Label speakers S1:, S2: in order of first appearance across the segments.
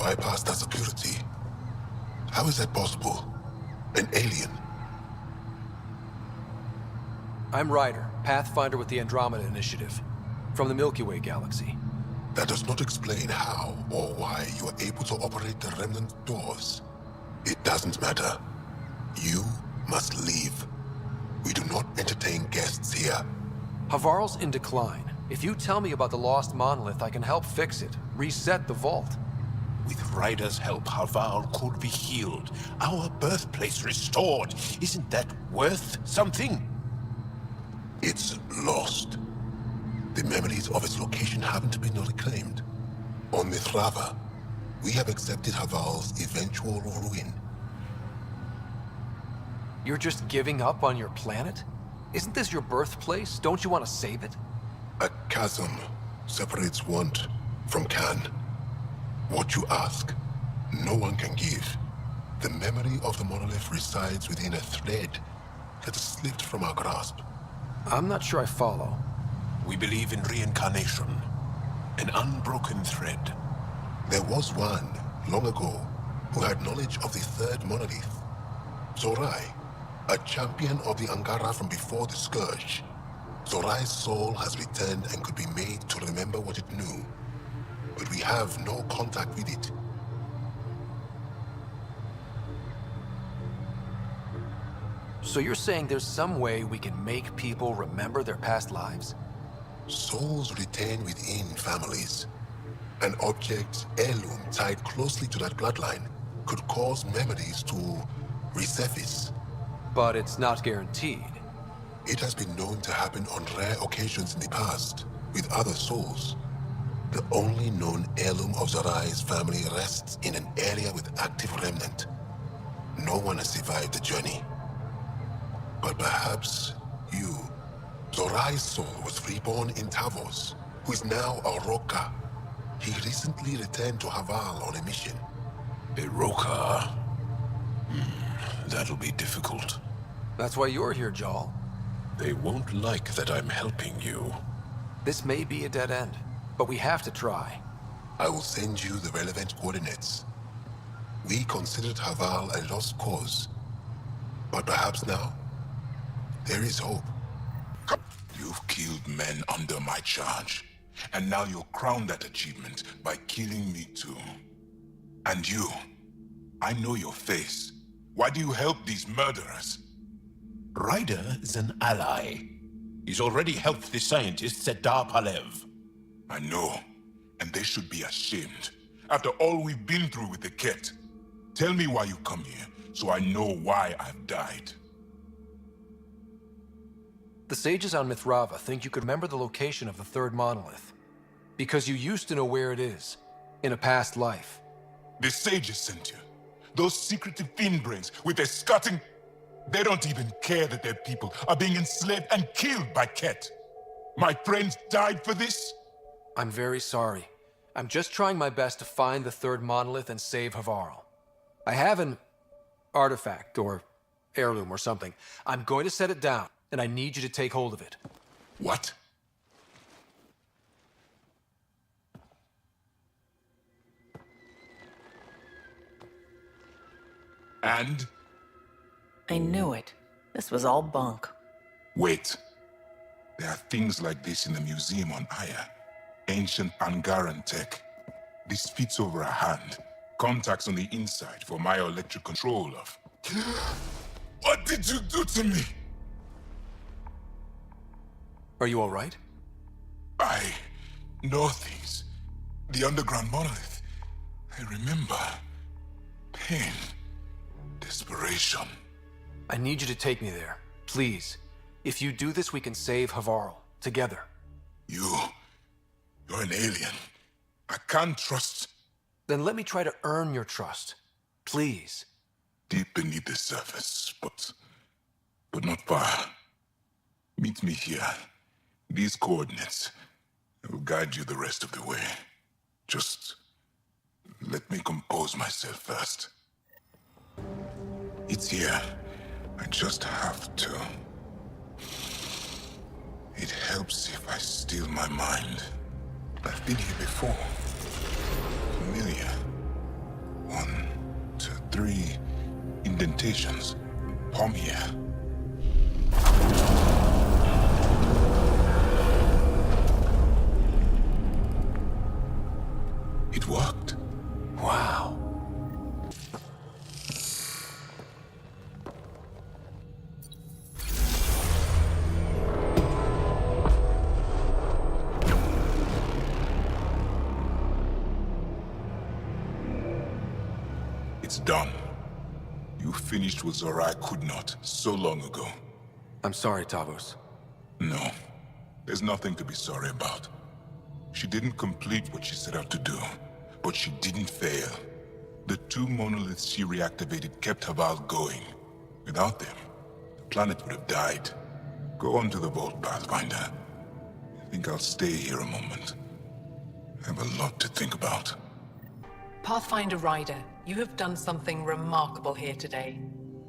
S1: bypass that security. How is that possible? An alien?
S2: I'm Ryder, Pathfinder with the Andromeda Initiative, from the Milky Way galaxy.
S1: That does not explain how or why you are able to operate the remnant doors. It doesn't matter. You must leave. We do not entertain guests here.
S2: Havarl's in decline. If you tell me about the lost monolith, I can help fix it, reset the vault.
S3: With Ryder's help, Havarl could be healed. Our birthplace restored. Isn't that worth something?
S1: It's lost. The memories of its location haven't been reclaimed. On Mithrava, we have accepted Havarl's eventual ruin.
S2: You're just giving up on your planet? Isn't this your birthplace? Don't you want to save it?
S1: A chasm separates want from can. What you ask, no one can give. The memory of the monolith resides within a thread that has slipped from our grasp.
S2: I'm not sure I follow.
S3: We believe in reincarnation. An unbroken thread.
S1: There was one, long ago, who had knowledge of the third monolith. Zorai, a champion of the Angara from before the Scourge. Zorai's soul has returned and could be made to remember what it knew. But we have no contact with it.
S2: So you're saying there's some way we can make people remember their past lives?
S1: Souls retain within families. An object, heirloom tied closely to that bloodline could cause memories to resurface.
S2: But it's not guaranteed.
S1: It has been known to happen on rare occasions in the past, with other souls. The only known heirloom of Zorai's family rests in an area with active remnant. No one has survived the journey. But perhaps you. Zorai's soul was reborn in Tavos, who is now a Roka. He recently returned to Havarl on a mission.
S3: A Roka? That'll be difficult.
S2: That's why you're here, Jal.
S3: They won't like that I'm helping you.
S2: This may be a dead end, but we have to try.
S1: I will send you the relevant coordinates. We considered Havarl a lost cause. But perhaps now, there is hope.
S4: You've killed men under my charge, and now you'll crown that achievement by killing me too. And you, I know your face. Why do you help these murderers?
S3: Ryder is an ally. He's already helped the scientists at Dar Palev.
S4: I know, and they should be ashamed. After all we've been through with the Ket. Tell me why you come here, so I know why I've died.
S2: The sages on Mithrava think you could remember the location of the third monolith. Because you used to know where it is, in a past life.
S4: The sages sent you. Those secretive fiend brains with their scutting... They don't even care that their people are being enslaved and killed by Ket. My friends died for this?
S2: I'm very sorry. I'm just trying my best to find the third monolith and save Havarl. I have an artifact, or heirloom, or something. I'm going to set it down, and I need you to take hold of it.
S4: What? And?
S5: I knew it. This was all bunk.
S4: Wait. There are things like this in the museum on Aya. Ancient Angaran tech. This fits over a hand. Contacts on the inside for myoelectric control of... What did you do to me?
S2: Are you all right?
S4: I know things. The underground monolith. I remember. Pain. Desperation.
S2: I need you to take me there, please. If you do this, we can save Havarl, together.
S4: You're an alien. I can't trust...
S2: Then let me try to earn your trust. Please.
S4: Deep beneath the surface, but not far. Meet me here. These coordinates. I will guide you the rest of the way. Just let me compose myself first. It's here. I just have to. It helps if I still my mind. I've been here before. Familiar. 3 indentations. Palm here. It worked.
S2: Wow.
S4: It's done. You finished what Zorai could not so long ago.
S2: I'm sorry, Tavos.
S4: No, there's nothing to be sorry about. She didn't complete what she set out to do, but she didn't fail. The 2 monoliths she reactivated kept Haval going. Without them, the planet would have died. Go on to the vault, Pathfinder. I think I'll stay here a moment. I have a lot to think about.
S5: Pathfinder Ryder, you have done something remarkable here today.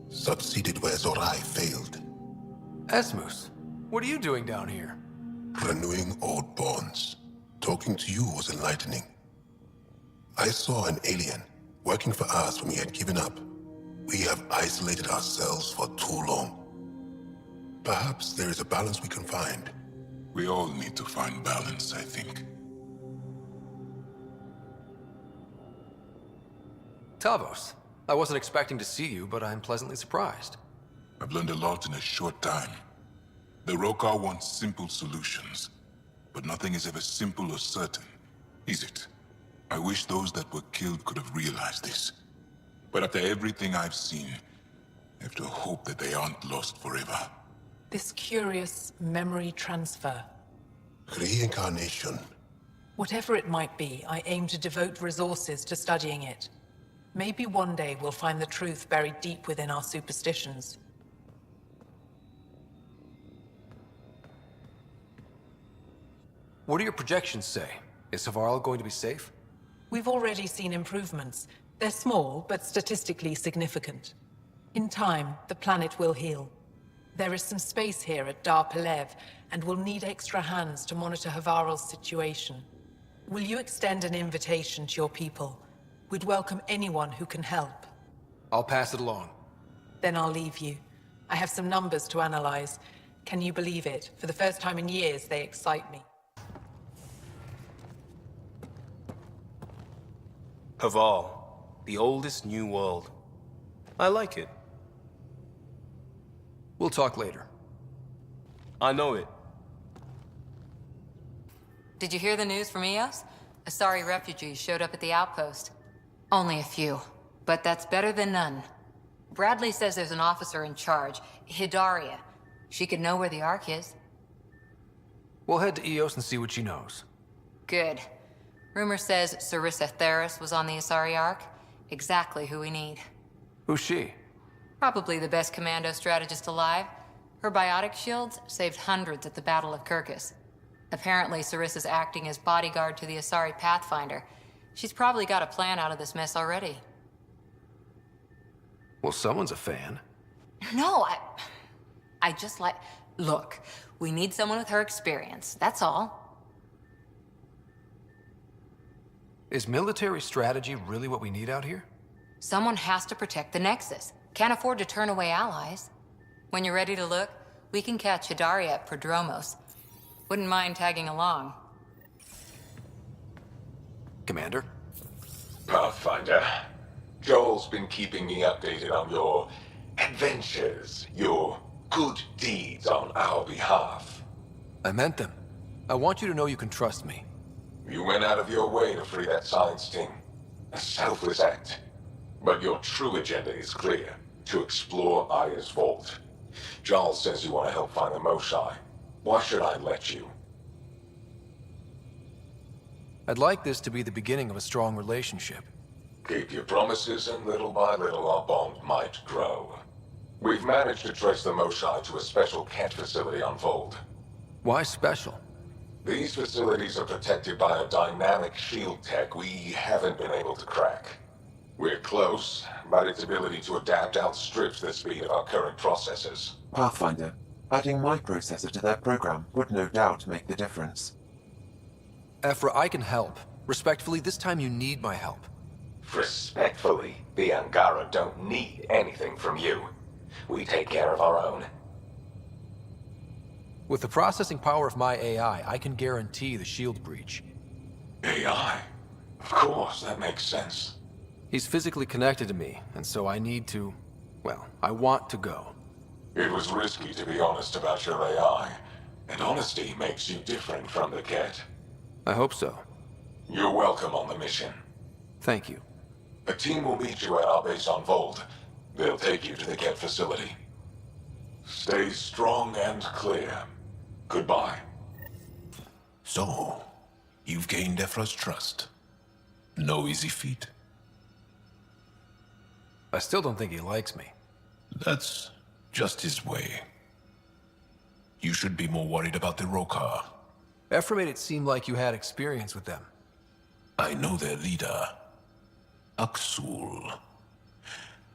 S1: Succeeded where Zorai failed.
S2: Esmus, what are you doing down here?
S1: Renewing old bonds. Talking to you was enlightening. I saw an alien working for us when we had given up. We have isolated ourselves for too long. Perhaps there is a balance we can find.
S4: We all need to find balance, I think.
S2: Tavos, I wasn't expecting to see you, but I'm pleasantly surprised.
S4: I've learned a lot in a short time. The Rokar wants simple solutions, but nothing is ever simple or certain, is it? I wish those that were killed could have realized this. But after everything I've seen, I have to hope that they aren't lost forever.
S5: This curious memory transfer.
S1: Reincarnation.
S5: Whatever it might be, I aim to devote resources to studying it. Maybe one day we'll find the truth buried deep within our superstitions.
S2: What do your projections say? Is Havarl going to be safe?
S5: We've already seen improvements. They're small, but statistically significant. In time, the planet will heal. There is some space here at Dar Pelev, and we'll need extra hands to monitor Havarl's situation. Will you extend an invitation to your people? We'd welcome anyone who can help.
S2: I'll pass it along.
S5: Then I'll leave you. I have some numbers to analyze. Can you believe it? For the first time in years, they excite me.
S6: Haval, the oldest new world. I like it.
S2: We'll talk later.
S6: I know it.
S7: Did you hear the news from Eos? Asari refugees showed up at the outpost. Only a few, but that's better than none. Bradley says there's an officer in charge, Hidaria. She could know where the Ark is.
S2: We'll head to Eos and see what she knows.
S7: Good. Rumor says Sarissa Theris was on the Asari Ark. Exactly who we need.
S2: Who's she?
S7: Probably the best commando strategist alive. Her biotic shields saved hundreds at the Battle of Kirkus. Apparently, Sarissa's acting as bodyguard to the Asari Pathfinder. She's probably got a plan out of this mess already.
S2: Well, someone's a fan.
S7: No, I just like... Look, we need someone with her experience, that's all.
S2: Is military strategy really what we need out here?
S7: Someone has to protect the Nexus. Can't afford to turn away allies. When you're ready to look, we can catch Hidaria at Prodromos. Wouldn't mind tagging along.
S2: Commander?
S8: Pathfinder, Joel's been keeping me updated on your adventures, your good deeds on our behalf.
S2: I meant them. I want you to know you can trust me.
S8: You went out of your way to free that science team. A selfless act. But your true agenda is clear. To explore Aya's vault. Joel says you want to help find the Moshae. Why should I let you?
S2: I'd like this to be the beginning of a strong relationship.
S8: Keep your promises, and little by little our bond might grow. We've managed to trace the Moshae to a special cat facility on Vold.
S2: Why special?
S8: These facilities are protected by a dynamic shield tech we haven't been able to crack. We're close, but its ability to adapt outstrips the speed of our current processors.
S9: Pathfinder, adding my processor to their program would no doubt make the difference.
S2: Ephra, I can help. Respectfully, this time you need my help.
S8: Respectfully, the Angara don't need anything from you. We take care of our own.
S2: With the processing power of my AI, I can guarantee the shield breach.
S8: AI? Of course, that makes sense.
S2: He's physically connected to me, and so I need to... well, I want to go.
S8: It was risky to be honest about your AI, and honesty makes you different from the Ket.
S2: I hope so.
S8: You're welcome on the mission.
S2: Thank you.
S8: A team will meet you at our base on Vold. They'll take you to the Ket facility. Stay strong and clear. Goodbye.
S3: So, you've gained Ephra's trust. No easy feat.
S2: I still don't think he likes me.
S3: That's just his way. You should be more worried about the Rokar.
S2: Ephra made it seem like you had experience with them.
S3: I know their leader, Aksul.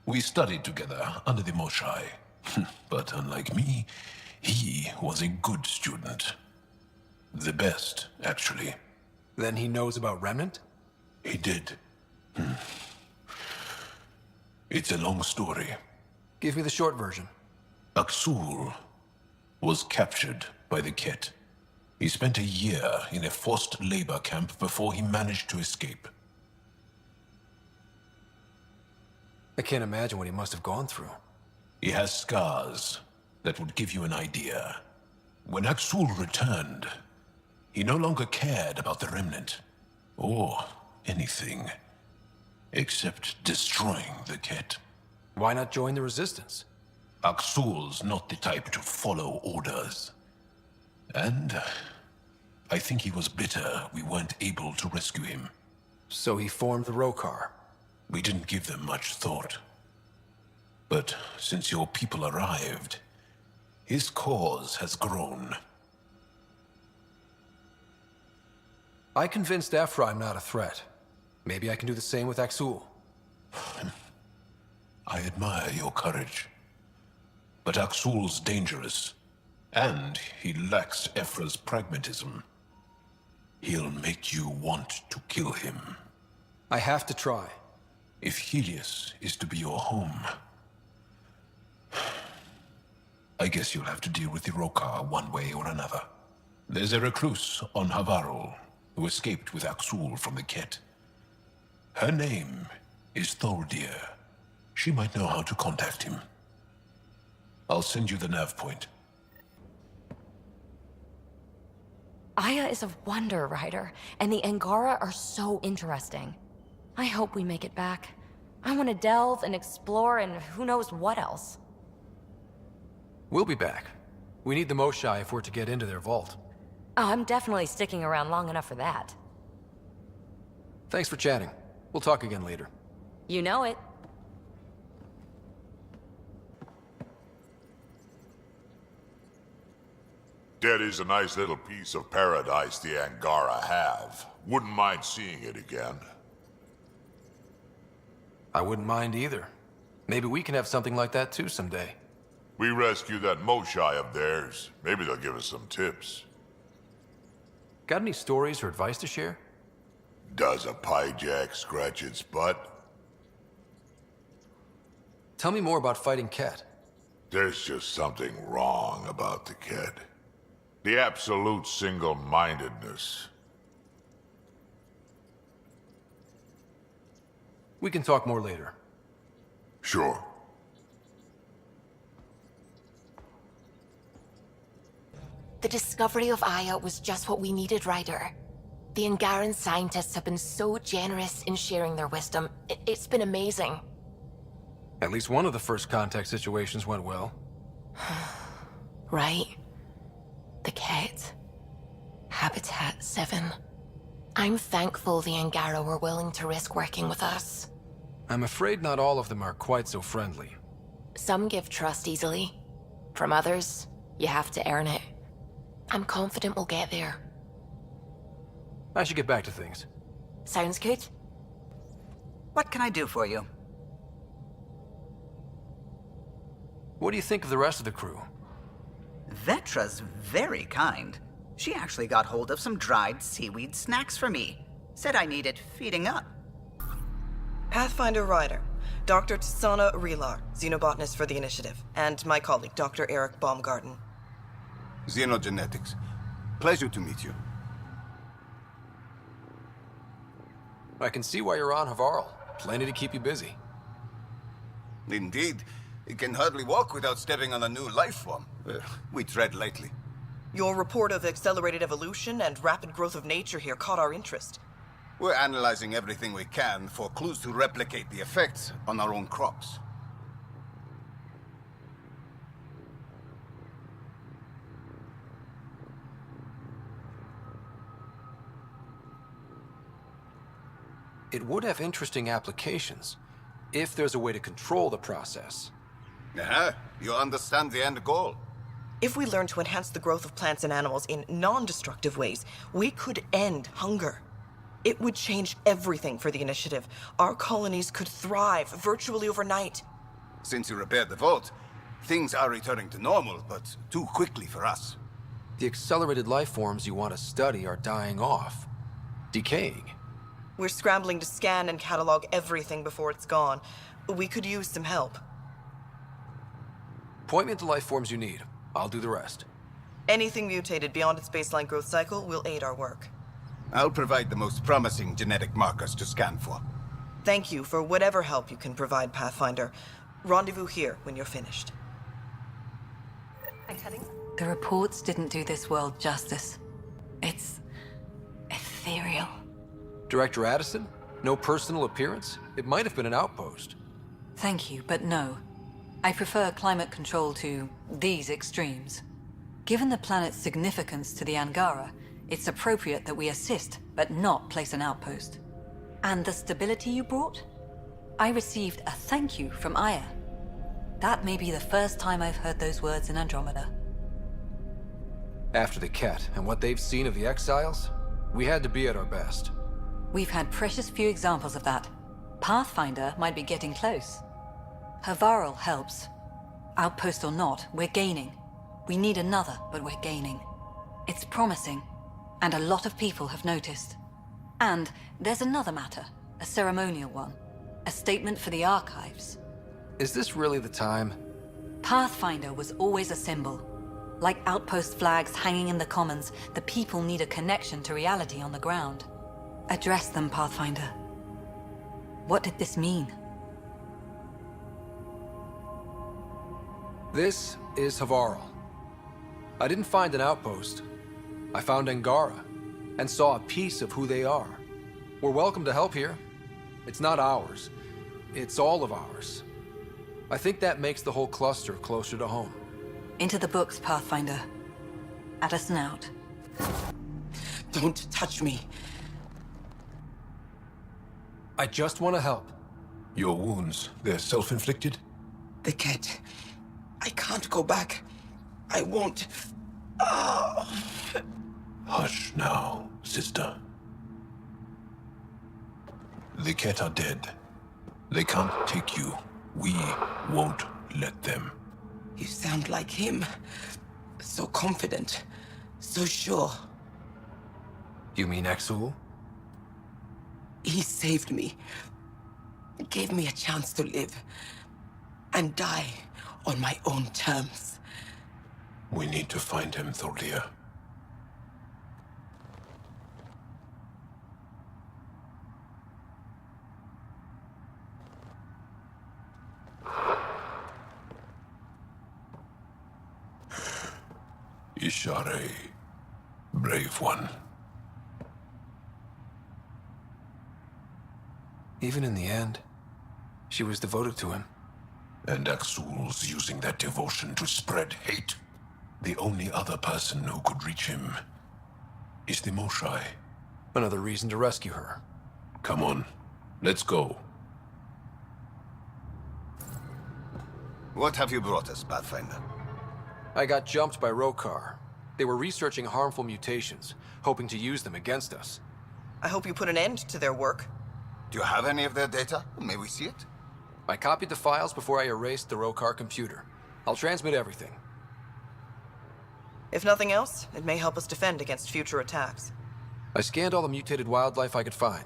S3: We studied together under the Moshai. But unlike me, he was a good student. The best, actually.
S2: Then he knows about Remnant?
S3: He did. It's a long story.
S2: Give me the short version.
S3: Aksul was captured by the Ket. He spent a year in a forced labor camp before he managed to escape.
S2: I can't imagine what he must have gone through.
S3: He has scars that would give you an idea. When Aksul returned, he no longer cared about the Remnant, or anything, except destroying the Ket.
S2: Why not join the Resistance?
S3: Aksul's not the type to follow orders. And I think he was bitter we weren't able to rescue him.
S2: So he formed the Rokar.
S3: We didn't give them much thought. But since your people arrived, his cause has grown.
S2: I convinced Ephra I'm not a threat. Maybe I can do the same with Aksul.
S3: I admire your courage. But Aksul's dangerous, and he lacks Ephra's pragmatism. He'll make you want to kill him.
S2: I have to try.
S3: If Helios is to be your home, I guess you'll have to deal with the Rokar one way or another. There's a recluse on Havarul who escaped with Aksul from the Ket. Her name is Thordir. She might know how to contact him. I'll send you the nav point.
S10: Aya is a wonder rider, and the Angara are so interesting. I hope we make it back. I want to delve and explore and who knows what else.
S2: We'll be back. We need the Moshai if we're to get into their vault.
S10: Oh, I'm definitely sticking around long enough for that.
S2: Thanks for chatting. We'll talk again later.
S10: You know it.
S11: That is a nice little piece of paradise the Angara have. Wouldn't mind seeing it again.
S2: I wouldn't mind either. Maybe we can have something like that too someday.
S11: We rescue that Moshai of theirs. Maybe they'll give us some tips.
S2: Got any stories or advice to share?
S11: Does a pyjak scratch its butt?
S2: Tell me more about fighting Ket.
S11: There's just something wrong about the Ket. The absolute single-mindedness.
S2: We can talk more later.
S11: Sure.
S12: The discovery of Aya was just what we needed, Ryder. The Angaran scientists have been so generous in sharing their wisdom. It's been amazing.
S2: At least one of the first contact situations went well.
S12: Right? The Ket. Habitat 7. I'm thankful the Angara were willing to risk working with us.
S2: I'm afraid not all of them are quite so friendly.
S12: Some give trust easily. From others, you have to earn it. I'm confident we'll get there.
S2: I should get back to things.
S12: Sounds good.
S13: What can I do for you?
S2: What do you think of the rest of the crew?
S13: Vetra's very kind. She actually got hold of some dried seaweed snacks for me. Said I needed feeding up.
S14: Pathfinder Ryder, Dr. Tsana Relar, xenobotanist for the Initiative, and my colleague, Dr. Eric Baumgarten.
S15: Xenogenetics. Pleasure to meet you.
S2: I can see why you're on Havarl. Plenty to keep you busy.
S15: Indeed. You can hardly walk without stepping on a new life form. We tread lightly.
S14: Your report of accelerated evolution and rapid growth of nature here caught our interest.
S15: We're analyzing everything we can for clues to replicate the effects on our own crops.
S2: It would have interesting applications, if there's a way to control the process.
S15: You understand the end goal.
S14: If we learn to enhance the growth of plants and animals in non-destructive ways, we could end hunger. It would change everything for the Initiative. Our colonies could thrive virtually overnight.
S15: Since you repaired the vault, things are returning to normal, but too quickly for us.
S2: The accelerated life forms you want to study are dying off. Decaying.
S14: We're scrambling to scan and catalog everything before it's gone. We could use some help.
S2: Point me to life forms you need. I'll do the rest.
S14: Anything mutated beyond its baseline growth cycle will aid our work.
S15: I'll provide the most promising genetic markers to scan for.
S14: Thank you for whatever help you can provide, Pathfinder. Rendezvous here when you're finished.
S16: The reports didn't do this world justice. It's ethereal.
S2: Director Addison? No personal appearance? It might have been an outpost.
S16: Thank you, but no. I prefer climate control to these extremes. Given the planet's significance to the Angara, it's appropriate that we assist, but not place an outpost. And the stability you brought? I received a thank you from Aya. That may be the first time I've heard those words in Andromeda.
S2: After the Ket and what they've seen of the Exiles, we had to be at our best.
S16: We've had precious few examples of that. Pathfinder might be getting close. Havarl helps. Outpost or not, we're gaining. We need another, but we're gaining. It's promising, and a lot of people have noticed. And there's another matter, a ceremonial one. A statement for the archives.
S2: Is this really the time?
S16: Pathfinder was always a symbol. Like outpost flags hanging in the commons, the people need a connection to reality on the ground. Address them, Pathfinder. What did this mean?
S2: This is Havarl. I didn't find an outpost. I found Angara, and saw a piece of who they are. We're welcome to help here. It's not ours. It's all of ours. I think that makes the whole cluster closer to home.
S16: Into the books, Pathfinder. Addison out.
S14: Don't touch me.
S2: I just want to help.
S3: Your wounds, they're self-inflicted?
S14: The Ket. I can't go back. I won't. Oh.
S3: Hush now, sister. The Ket are dead. They can't take you. We won't let them.
S14: You sound like him. So confident. So sure.
S2: You mean Exul?
S14: He saved me. Gave me a chance to live. And die on my own terms.
S3: We need to find him, Thorlia. Ishare, brave one.
S2: Even in the end, she was devoted to him.
S3: And Axul's using that devotion to spread hate. The only other person who could reach him is the Moshai.
S2: Another reason to rescue her.
S3: Come on, let's go.
S15: What have you brought us, Pathfinder?
S2: I got jumped by Rokar. They were researching harmful mutations, hoping to use them against us.
S14: I hope you put an end to their work.
S15: Do you have any of their data? May we see it?
S2: I copied the files before I erased the Rokar computer. I'll transmit everything.
S14: If nothing else, it may help us defend against future attacks.
S2: I scanned all the mutated wildlife I could find.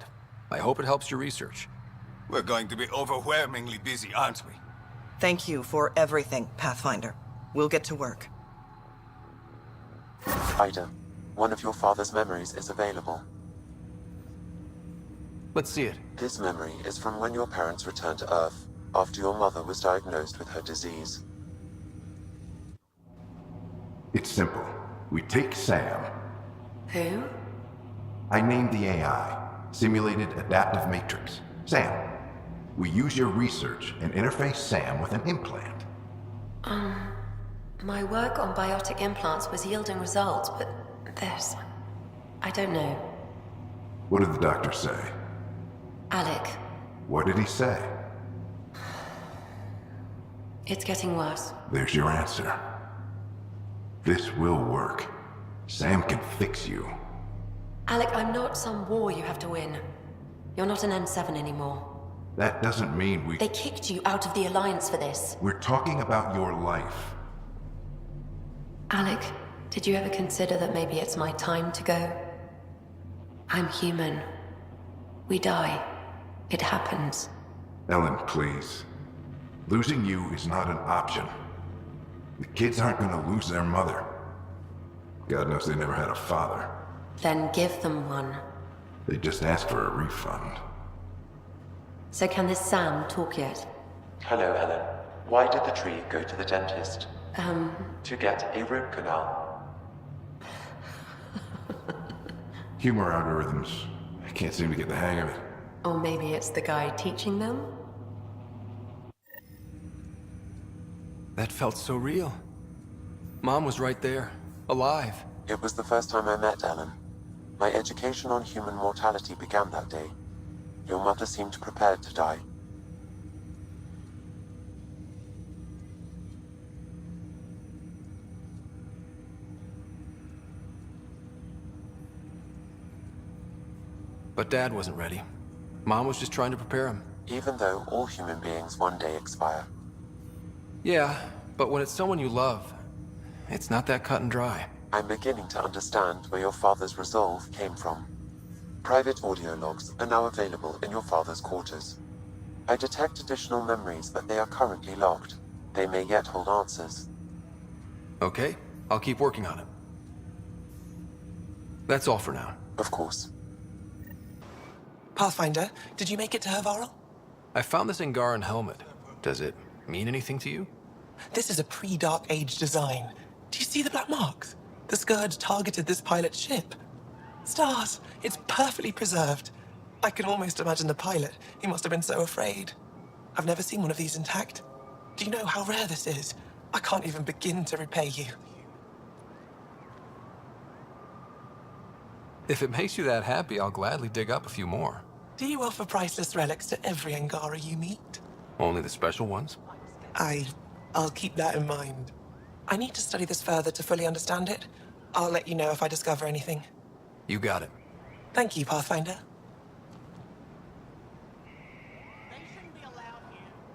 S2: I hope it helps your research.
S15: We're going to be overwhelmingly busy, aren't we?
S14: Thank you for everything, Pathfinder. We'll get to work.
S9: Ida, one of your father's memories is available.
S2: Let's see it.
S9: This memory is from when your parents returned to Earth, after your mother was diagnosed with her disease.
S17: It's simple. We take Sam.
S10: Who?
S17: I named the AI, Simulated Adaptive Matrix. Sam. We use your research and interface Sam with an implant.
S10: My work on biotic implants was yielding results, but this... I don't know.
S17: What did the doctor say?
S10: Alec,
S17: What did he say?
S10: it's getting worse.
S17: There's your answer. This will work. Sam can fix you.
S10: Alec, I'm not some war you have to win. You're not an N7 anymore.
S17: That doesn't mean we...
S10: They kicked you out of the Alliance for this.
S17: We're talking about your life.
S10: Alec, did you ever consider that maybe it's my time to go? I'm human. We die. It happens.
S17: Ellen, please. Losing you is not an option. The kids aren't gonna lose their mother. God knows they never had a father.
S10: Then give them one.
S17: They just asked for a refund.
S10: So can this Sam talk yet?
S9: Hello, Ellen. Why did the tree go to the dentist? To get a root canal.
S17: Humor algorithms. I can't seem to get the hang of it.
S10: Or maybe it's the guy teaching them?
S2: That felt so real. Mom was right there, alive.
S9: It was the first time I met Ellen. My education on human mortality began that day. Your mother seemed prepared to die.
S2: But Dad wasn't ready. Mom was just trying to prepare him.
S9: Even though all human beings one day expire.
S2: Yeah, but when it's someone you love, it's not that cut and dry.
S9: I'm beginning to understand where your father's resolve came from. Private audio logs are now available in your father's quarters. I detect additional memories, but they are currently locked. They may yet hold answers.
S2: Okay, I'll keep working on it. That's all for now.
S9: Of course.
S14: Pathfinder, did you make it to Hervarl?
S2: I found this Angaran helmet. Does it mean anything to you?
S14: This is a pre-Dark Age design. Do you see the black marks? The Scourge targeted this pilot's ship. Stars, it's perfectly preserved. I can almost imagine the pilot. He must have been so afraid. I've never seen one of these intact. Do you know how rare this is? I can't even begin to repay you.
S2: If it makes you that happy, I'll gladly dig up a few more.
S14: Do you offer priceless relics to every Angara you meet?
S2: Only the special ones?
S14: I'll keep that in mind. I need to study this further to fully understand it. I'll let you know if I discover anything.
S2: You got it.
S14: Thank you, Pathfinder.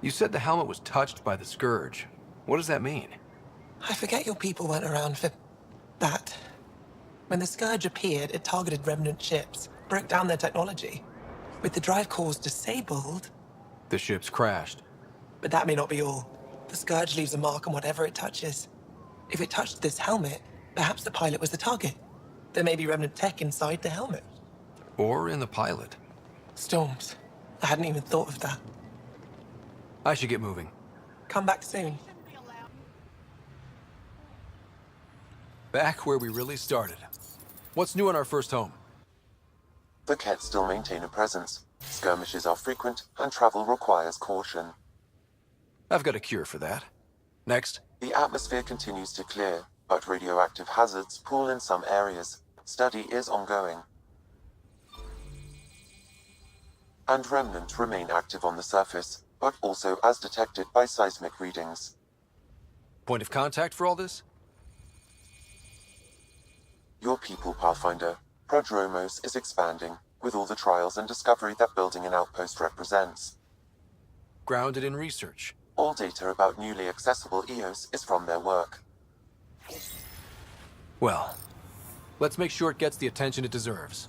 S2: You said the helmet was touched by the Scourge. What does that mean?
S14: I forget your people weren't around for that. When the Scourge appeared, it targeted remnant ships, broke down their technology. With the drive cores disabled...
S2: The ships crashed.
S14: But that may not be all. The Scourge leaves a mark on whatever it touches. If it touched this helmet, perhaps the pilot was the target. There may be remnant tech inside the helmet.
S2: Or in the pilot.
S14: Storms. I hadn't even thought of that.
S2: I should get moving.
S14: Come back soon.
S2: Back where we really started. What's new in our first home?
S9: The Kett still maintain a presence. Skirmishes are frequent, and travel requires caution.
S2: I've got a cure for that. Next.
S9: The atmosphere continues to clear, but radioactive hazards pool in some areas. Study is ongoing. And remnant remain active on the surface, but also as detected by seismic readings.
S2: Point of contact for all this?
S9: Your people, Pathfinder. Prodromos is expanding, with all the trials and discovery that building an outpost represents.
S2: Grounded in research.
S9: All data about newly accessible EOS is from their work.
S2: Well, let's make sure it gets the attention it deserves.